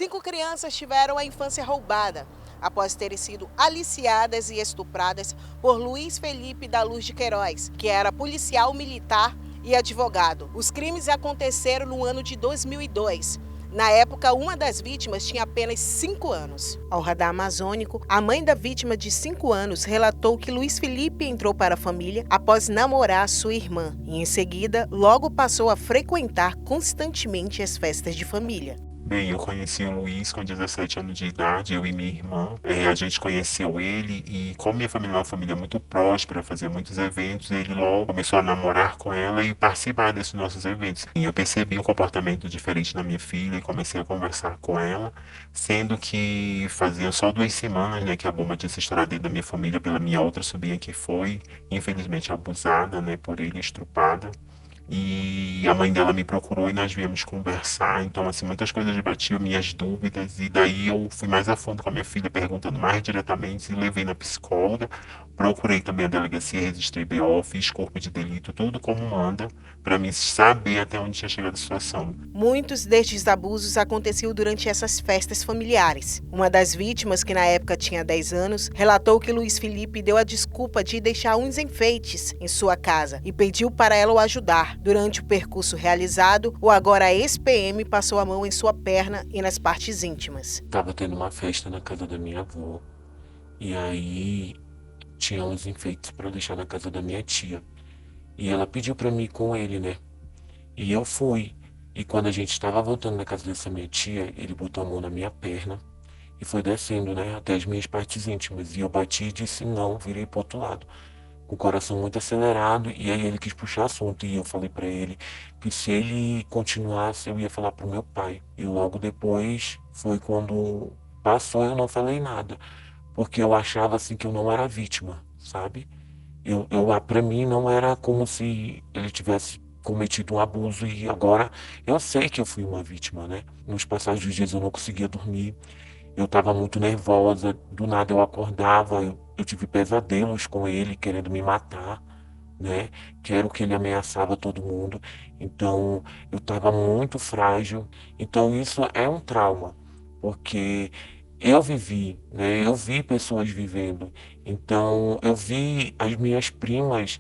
5 crianças tiveram a infância roubada após terem sido aliciadas e estupradas por Luiz Felipe da Luz de Queiroz, que era policial militar e advogado. Os crimes aconteceram no ano de 2002. Na época, uma das vítimas tinha apenas 5 anos. Ao radar amazônico, a mãe da vítima de 5 anos relatou que Luiz Felipe entrou para a família após namorar sua irmã e, em seguida, logo passou a frequentar constantemente as festas de família. Bem, eu conheci o Luiz com 17 anos de idade, eu e minha irmã. A gente conheceu ele e, como minha família é uma família muito próspera, fazia muitos eventos, ele logo começou a namorar com ela e participar desses nossos eventos. E eu percebi um comportamento diferente na minha filha e comecei a conversar com ela, sendo que fazia só 2 semanas, né, que a bomba tinha se estourado dentro da minha família pela minha outra sobrinha que foi, infelizmente, abusada, né, por ele, estrupada. E a mãe dela me procurou e nós viemos conversar. Então, assim, muitas coisas batiam minhas dúvidas. E daí eu fui mais a fundo com a minha filha, perguntando mais diretamente. E levei na psicóloga. Procurei também a delegacia, registrei BO, fiz corpo de delito, tudo como manda, para mim saber até onde tinha chegado a situação. Muitos destes abusos aconteciam durante essas festas familiares. Uma das vítimas, que na época tinha 10 anos, relatou que Luiz Felipe deu a desculpa de deixar uns enfeites em sua casa e pediu para ela o ajudar. Durante o percurso realizado, o agora ex-PM passou a mão em sua perna e nas partes íntimas. Tava tendo uma festa na casa da minha avó. E aí tinha uns enfeites para deixar na casa da minha tia. E ela pediu para mim ir com ele, né? E eu fui. E quando a gente estava voltando na casa dessa minha tia, ele botou a mão na minha perna e foi descendo, né, até as minhas partes íntimas. E eu bati e disse não, virei pro outro lado, com o coração muito acelerado. E aí ele quis puxar assunto e eu falei para ele que se ele continuasse, eu ia falar pro meu pai. E logo depois foi quando passou, eu não falei nada, porque eu achava assim que eu não era vítima, sabe? Para mim não era como se ele tivesse cometido um abuso e agora eu sei que eu fui uma vítima, né? Nos passados dos dias eu não conseguia dormir, eu estava muito nervosa, do nada eu acordava, eu tive pesadelos com ele querendo me matar, né? Que era o que ele ameaçava todo mundo. Então eu estava muito frágil. Então isso é um trauma, porque eu vivi, né? Eu vi pessoas vivendo. Então eu vi as minhas primas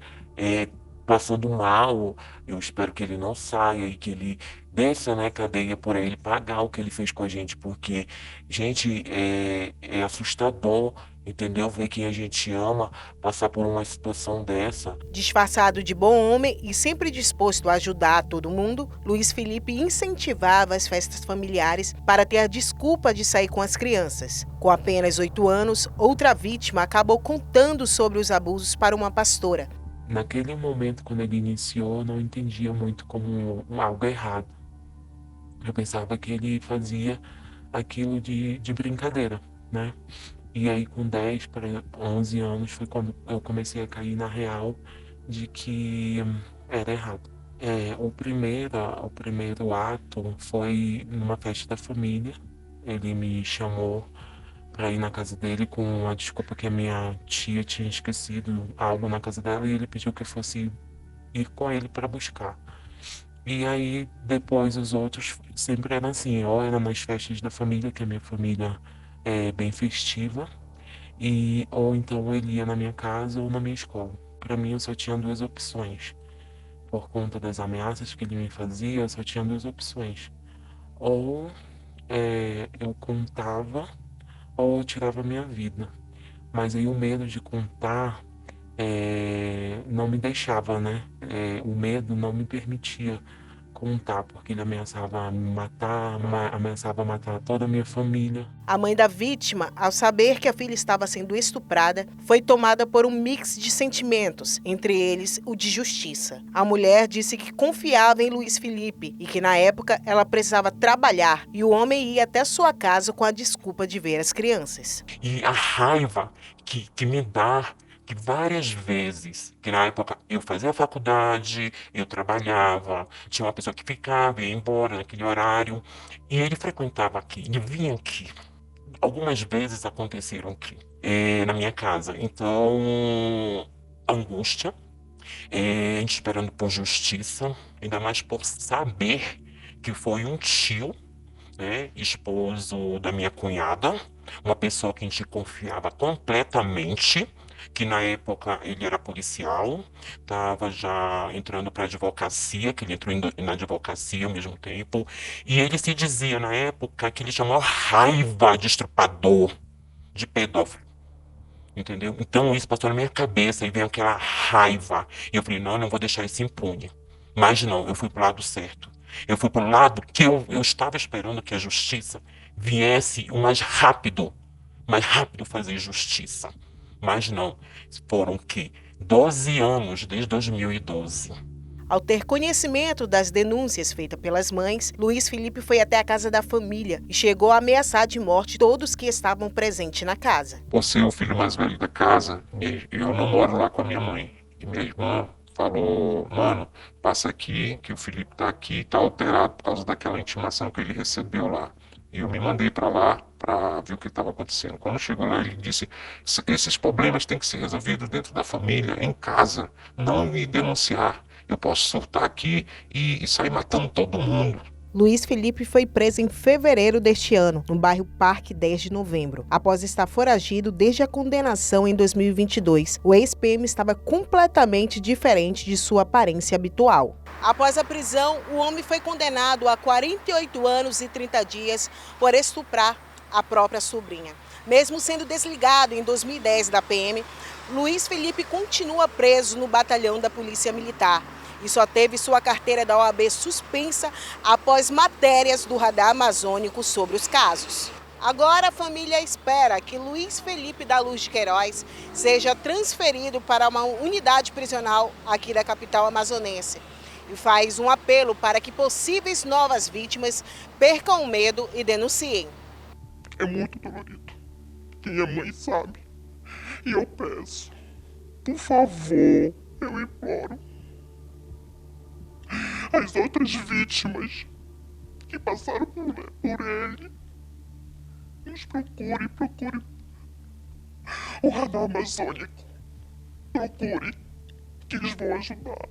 passando mal. Eu espero que ele não saia e que ele desça na cadeia por ele pagar o que ele fez com a gente, porque, gente, é assustador, entendeu? Ver quem a gente ama passar por uma situação dessa. Disfarçado de bom homem e sempre disposto a ajudar todo mundo, Luiz Felipe incentivava as festas familiares para ter a desculpa de sair com as crianças. Com apenas 8 anos, outra vítima acabou contando sobre os abusos para uma pastora. Naquele momento, quando ele iniciou, eu não entendia muito como algo errado. Eu pensava que ele fazia aquilo de brincadeira, né? E aí, com 10 para 11 anos, foi quando eu comecei a cair na real de que era errado. O primeiro ato foi numa festa da família. Ele me chamou para ir na casa dele com a desculpa que a minha tia tinha esquecido algo na casa dela e ele pediu que eu fosse ir com ele para buscar. E aí, depois, os outros sempre eram assim, ou era nas festas da família, que a minha família é bem festiva, ou então ele ia na minha casa ou na minha escola. Para mim, eu só tinha duas opções. Por conta das ameaças que ele me fazia, eu só tinha duas opções. Ou eu contava, ou eu tirava a minha vida. Mas aí o medo de contar não me deixava, né? O medo não me permitia contar, porque ele ameaçava me matar, ameaçava matar toda a minha família. A mãe da vítima, ao saber que a filha estava sendo estuprada, foi tomada por um mix de sentimentos, entre eles o de justiça. A mulher disse que confiava em Luiz Felipe e que na época ela precisava trabalhar e o homem ia até sua casa com a desculpa de ver as crianças. E a raiva que me dá, que várias vezes, que na época eu fazia faculdade, eu trabalhava, tinha uma pessoa que ficava, ia embora naquele horário, e ele frequentava aqui, ele vinha aqui. Algumas vezes aconteceram aqui, na minha casa. Então, angústia, a gente esperando por justiça, ainda mais por saber que foi um tio, né, esposo da minha cunhada, uma pessoa que a gente confiava completamente, que na época ele era policial, estava já entrando para advocacia, que ele entrou na advocacia ao mesmo tempo, e ele se dizia na época que ele chamou raiva de estrupador, de pedófilo. Entendeu? Então isso passou na minha cabeça e veio aquela raiva. E eu falei, não, não vou deixar isso impune. Mas não, eu fui pro lado certo. Eu fui pro lado que eu estava esperando que a justiça viesse o mais rápido fazer justiça. Mas não, foram que 12 anos, desde 2012. Ao ter conhecimento das denúncias feitas pelas mães, Luiz Felipe foi até a casa da família e chegou a ameaçar de morte todos que estavam presentes na casa. Por ser o filho mais velho da casa, eu não moro lá com a minha mãe. E minha irmã falou, mano, passa aqui, que o Felipe tá aqui, tá alterado por causa daquela intimação que ele recebeu lá. E eu me mandei para lá para ver o que estava acontecendo. Quando chegou lá, ele disse, esses problemas têm que ser resolvidos dentro da família, em casa, não me denunciar. Eu posso surtar aqui e sair matando todo mundo. Luiz Felipe foi preso em fevereiro deste ano, no bairro Parque 10 de Novembro. Após estar foragido desde a condenação em 2022, o ex-PM estava completamente diferente de sua aparência habitual. Após a prisão, o homem foi condenado a 48 anos e 30 dias por estuprar a própria sobrinha. Mesmo sendo desligado em 2010 da PM, Luiz Felipe continua preso no batalhão da Polícia Militar e só teve sua carteira da OAB suspensa após matérias do Radar Amazônico sobre os casos. Agora a família espera que Luiz Felipe da Luz de Queiroz seja transferido para uma unidade prisional aqui da capital amazonense e faz um apelo para que possíveis novas vítimas percam o medo e denunciem. É muito dolorido. Quem é mãe sabe. E eu peço, por favor, eu imploro, as outras vítimas que passaram por ele, nos procure o Radar Amazônico. Procure, que eles vão ajudar.